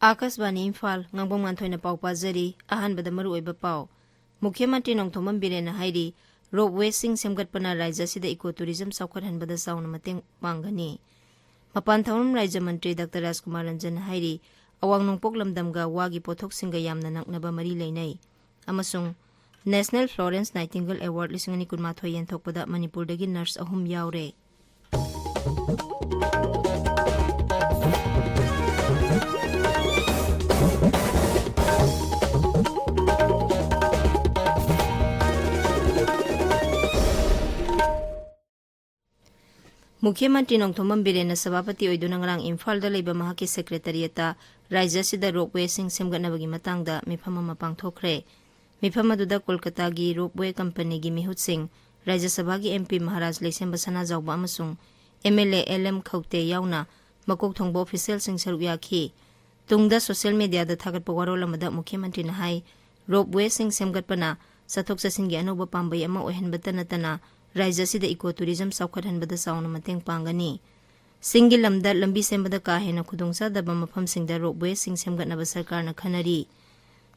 Akasbani Imphal Ngangbam Nganthoi pau pazari ahanbada maruoiba pau Mukhyamantri Nongthomam Birena hairi roadway sing semgatpana raija sida ecotourism saukhathanbada sauna mateng pangani Mapan Thawam Raija Mantri Dr. Rajkumar Ranjan hairi awang nongpok lamdamga wagi pothok singa yamna naknaba mari leinai amasung National Florence Nightingale Award 2018 yenthokpada Manipurdagi nurse ahum yaure Mukhyamantri Nongthomam Birena Sabapati oiduna ngarang Imphal da leiba mahaki secretariata raija sida roadway sing semgatnabagi matangda mifam ama pangthokre mifam aduda Kolkata gi roadway company gi mihut sing raija sabha gi MP Maharaj Leisemba Sana Jawba amasung MLA LM Khaute yauna makok thongba official sing saruk yakhi tungda social media da thagatpa warol amada Mukhyamantri na hai roadway sing semgatpana sathok sasin gi anoba pambai ama ohenbata natana raija sida ecotourism saukhathanbada sauna mateng pangani singi lamda lambi sembada ka hena khudungsa daba mafam singda roadway sing semgatnaba sarkarna khanari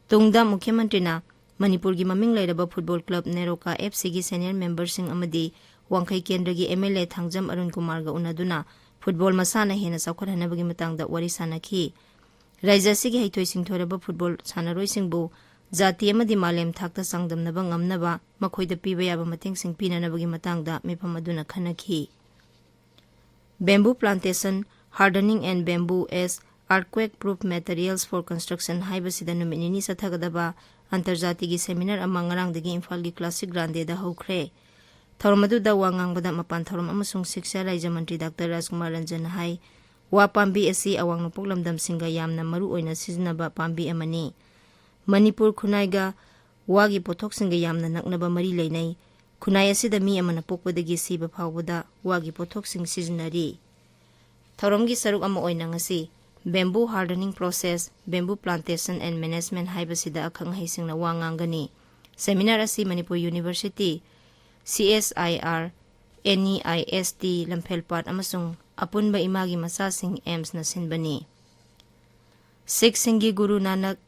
tungda Mukhyamantri na Manipur gi maming lairaba football club Neroka FC gi senior member sing amadi Wangkhai Kendra gi MLA Thangjam Arun Kumar ga unaduna football masana hena saukhathanabagi matangda wari sanakhi raija sigi haithoi singthoraba football sanaroi singbu Jati amadi malem thakta sangdamnaba ngamnaba makhoida piba yaba mateng sing pinanabagi matangda mifam aduna khanakhi Bamboo plantation hardening and bamboo as earthquake proof materials for construction haibasida numinini sathagadaba antarjati gi seminar amang ngarangdagi Imphal gi classic grande da hokre thormadu da wangangbada mapan thorom amasung shiksha raija mantri Dr. Rajkumar Ranjan hai wa pambi asi awang nopoklamdam singa yamna maru oina siznaba pambi amani Manipur Khunaiga wagi pothok singa yamna naknaba mari leinai khunai asida mi amana pokpadagi siba phawbada wagi pothok sing siznari thoromgi saruk ama oina ngasi bamboo hardening process bamboo plantation and management haibasida akhang haisingna wangangani seminar asi Manipur University CSIR NEIST Lamphel-Pat amasung apunba imagi masasing AIMS na sinbani Sikh Singi Guru Nanak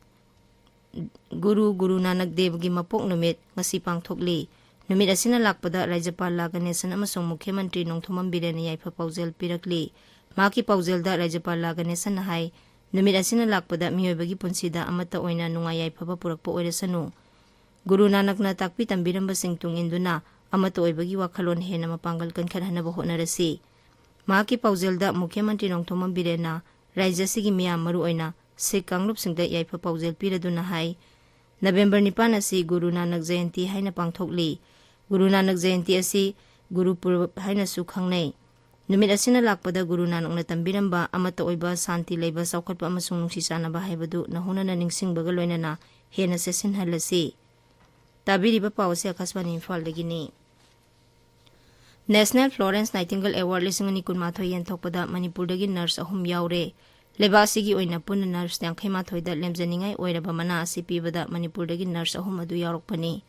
Dev gi mapok numit ngasi pangthokli numit asina lakpada Rajapal Ganesan amasung Mukhyamantri Nongthomam Birena yaifa paujel pirakli maki paujel da Rajapal Ganesan hai numit asina lakpada miyoibagi punsida amata oina nunga yaifa purakpa oirasanu Guru Nanak na takpi tambiramba singtung induna amata oibagi wakhalon hena mapanggal kankhanhanaba honarasi maki paujel da Mukhyamantri Nongthomam Birena raija sigi miyam maru oina Sikh Kanglup singda yaifa paujel piraduna hai November 9 asi Guru Nanak Jayanti haina pangthokli Guru Nanak Jayanti asi Guru Purab haina su khangnai numit asina lakpada Guru Nanak na tambiramba amata oiba santi leiba saukhatpa amasung nungsi sanaba haibadu nahunana ningsingbaga loinana hena sesin halasi tabiriba pawse Akasbani Imphal dagini National Florence Nightingale Award 2018 yenthokpada Manipurdagi nurse ahum yaure Lebasigi oina puna nurse yankhaimathoida lemjaningai oiraba mana asi pibada Manipurdagi nurse ahum adu yarokpani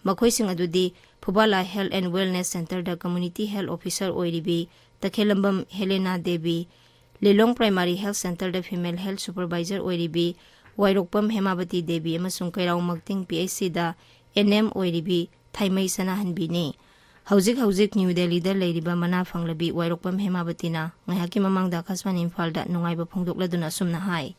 makhoising adudi Phubala Health and Wellness Center da community health officer oiribi Takhelambam Helena Devi Lilong Primary Health Center da female health supervisor oiribi Wairokpam Hemabati Devi amasung Kairau Magting PHC da NM oiribi Thaimai Sanahanbini Hauzik New Delhi da leiriba mana phanglabi Wairokpam Hemabatina ngahaki mamangda Akasbani Imphal da nungaiba phongdokladuna sumna hai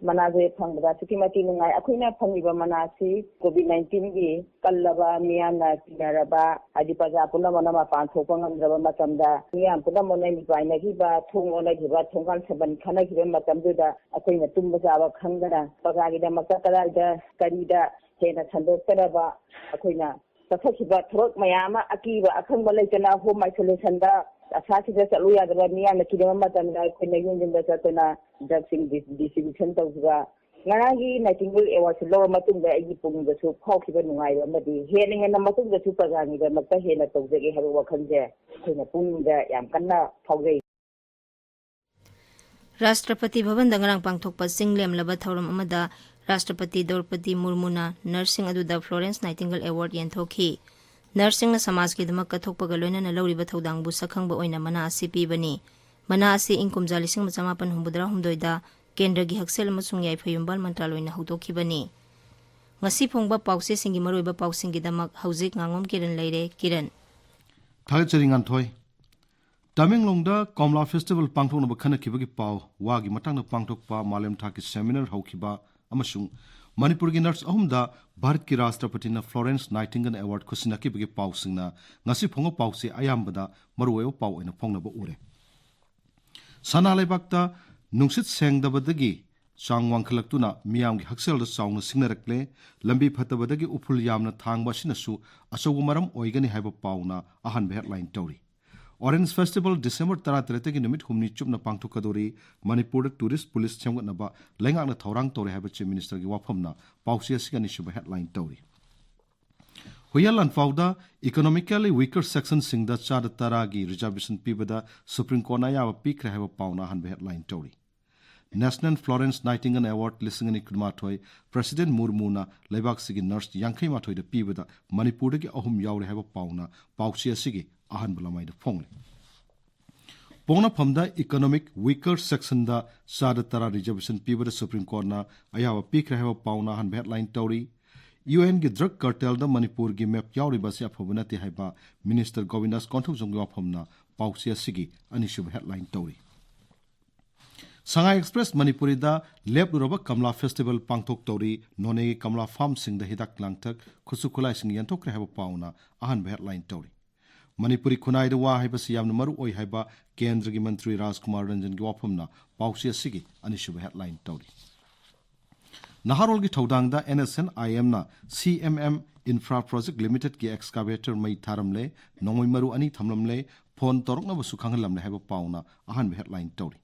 Manaje phangda sikimati nungai akhina phangiba manasi COVID-19 gi kallaba miyana tinaraba adi paja puna manama panthokpa ngamdraba matamda miyam puna monai nipaina gi ba thong ona gi ba thongkan saban khana gi ba matamduda akhina tumba jaba khangdana paga gi da makta da karida hena thandoktaraba akhina Sakhiba Throat Mayama Akiba Akamba Lakana home isolation da Asasida Saluya the Mia Kidama and the Union Satana Dancing distribution of the Naragi Nightingale was lower Matunga Ipum the soup hawk even Madi hearing and a Matunga Supagani the Matahena of the Hawakan there in a pun the Yamkana Pogay. Rashtrapati Bhavan Dangarang Pangthokpa Singlem Laba Thauram Amada Rashtrapati Draupadi Murmuna Nursing Aduda Florence Nightingale Award Yenthoki. Nursing na Samaj ki damak kathokpa galoina na lawriba thodangbu sakhangba oina mana asi pibani. Mana asi ingkum jalising macamapan humbudra humdoida Kendra gi haksel amasung yaifayumbal mantraloina haudokhibani. Ngasi phongba pause singi maroiba pausingi damak haujik Ngangom Kiran leire Kiran. Thagachari Nganthoi Tamenglongda Komla Festival pangthokna bakhana kibagi paw wagi matangna pangthokpa malem thaki seminar haukiba amasung Manipur gi nurse ahumda Bharat ki Rashtrapati na Florence Nightingale Award khusina kibagi paw singna ngasi phongo pawse ayambada maruwayo paw ina phongnaba ure. Sana leibakta nungsit sengdabadagi Chang Wangkalaktuna Miam gi Haksel da Saung Singnarakle Lambi Fatabadagi Upul Yamna Thangba Sinasu Asawumaram Oigani Haiba Pauna Ahan Headline Tori. Orange Festival December 13 Numit Humni Chupna Pangtukadori Manipur Tourist Police Chamganaba Lengak na Thaurang Tori Haiba Chief Minister gi Waphamna Pausia Sigani Shuba Headline Tori. Huyalan Fauda Economically Weaker Section Singda Chada Taragi Reservation Pibada Supreme Court na Yawa Pikra Haiba Pauna Ahan Headline Tori. National Florence Nightingale Award Lisingani Kudmathoi President Murmuna Leibak Sigi Nurse Yankai Mathoi the Pibada Manipur gi ahum yaure haiba pauna pausia sigi ahan bulamai the phongli. Pongna phamda economic weaker section da Sadatara reservation Pibada Supreme Court na ayawa pikra haiba pauna han headline tori UN gi drug cartel da Manipur gi map yauri basi aphabunati haiba Minister Govindas Konthum Jongwa phamna pausia sigi anishub headline tori. Shanghai Express Manipuri da Lep Ruroba Kamla Festival Pangtok Tori None Kamla Farm Sing the Hidak Langtak Kusukulai Sing Yantok Heba Pauna Ahan Headline Tori Manipuri Kunai the Wa Heba Siam Maru Oi Heba Kendra Mantri Rajkumar Ranjan Gwapumna Pausia Sigi Anishu Headline Tori Naharol gi Thodang da NSN IM na CMM Infra Project Limited ki excavator mai tharamle Nongoi Maru Ani Thamlamle Phone Torok na Basukhangalam Heba Pauna Ahan Headline Tori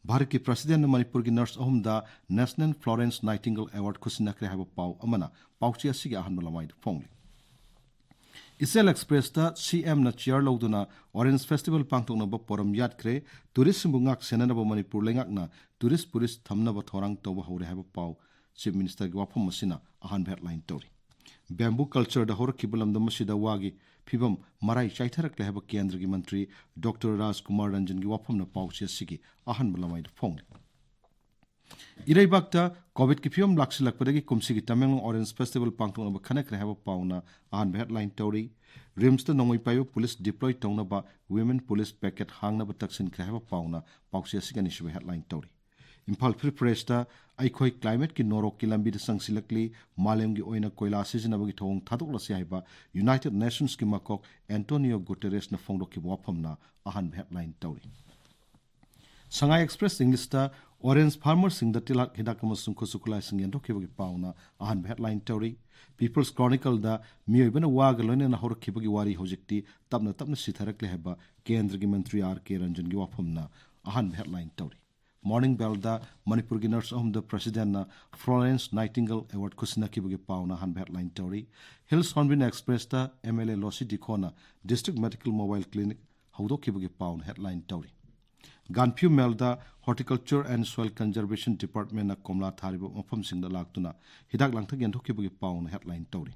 Bharat ki President Manipur ki nurse ahumda National Florence Nightingale Award khusina kre haba paw amana pauchia sigi ahan malamai phongli. Isel Express da CM na chair loduna Orange Festival pangtongna ba poram yat kre tourist bungak senana ba Manipur lengak na tourist puris thamna ba thorang to ba hore haba paw Chief Minister gi wapam masina ahan headline tori. Bamboo culture da hor kibulam da masida wagi Pibam Marai Chaitarak Lehaba Kendra gi Mantri Dr. Rajkumar Ranjan gi wapam na pauchia sigi ahan malamai phong. Irai bakta COVID ki phim laksilak padagi kumsi gi Tamenglong Orange Festival pangtong ba khanak rehaba pauna ahan headline tori rims ta nongoi payo police deploy tongna ba women police packet hangna ba taksin krehaba pauna pauchia sigi ni shwe headline tori. Imphal Presta Aikoi Climate ki Norok ki lambi sang silakli Malem gi oina koila seasonabagi thong thadok la haiba United Nations ki makok Antonio Guterres na phongdo ki waphamna ahan headline tori. Shanghai Express English ta Orange Farmer sing da tilak hidak amasung khusukulai sing yendo ki pauna ahan headline tori. People's Chronicle da miyoibana waga loina na hor khibagi wari hojikti tabna sitharak le haba Kendra gi Mantri R.K. Ranjan gi waphamna ahan headline tori. Morning Bell da Manipur gi nurse the President na Florence Nightingale Award khusina kibagi pauna han headline tori. Hills Hornbill Express da MLA Losi Dikona District Medical Mobile Clinic haudo kibagi pauna headline tori. Ganpyu Mel da Horticulture and Soil Conservation Department na Komla Thariba mafam sing da laktuna hidak langthak yanthok kibagi pauna headline tori.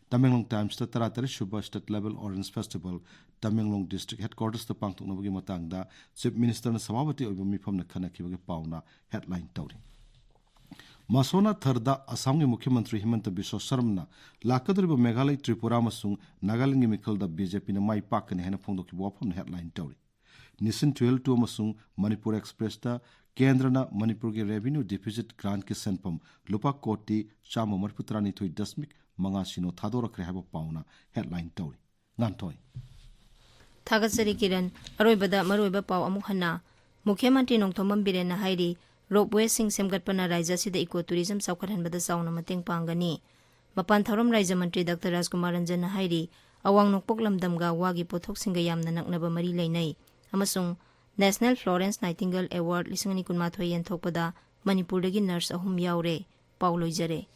Tamenglong Times ta taratari Shubha State Level Orange Festival Tamenglong District Headquarters ta pangtok nabagi matang da Chief Minister na Samabati oiba mifam na khana kibagi pauna headline tori. Masona Tharda Assam gi Mukhyamantri Himanta Biswa Sarma lakadriba Meghalaya Tripura masung Nagaland gi Mikhal da BJP na mai pakane hena phongdok ki wapam na headline tori. Nisin 12 masung Manipur Express ta Kendra na Manipur gi Revenue Deficit Grant ki senpam lupa koti chama marputrani thoi dasmik Manga Sino Thadora Krehaba Pauna headline tori. Nganthoi. Thagatsari Kiran Aroibada Maroiba Pau Amukhana Mukhyamantri Nongthomam Birena Hairi Roadway sing semgatpana Raija sida ecotourism saukhathanbada sauna mateng pangani. Mapan Tharom Raija Mantri Dr. Rajkumar Ranjan Hairi Awang Nokpok Lamdamga wagi pothok singa yamna naknaba mari lainai amasung National Florence Nightingale Award 2023 yanthokpada Manipurdagi nurse ahum yaure Pauloijare.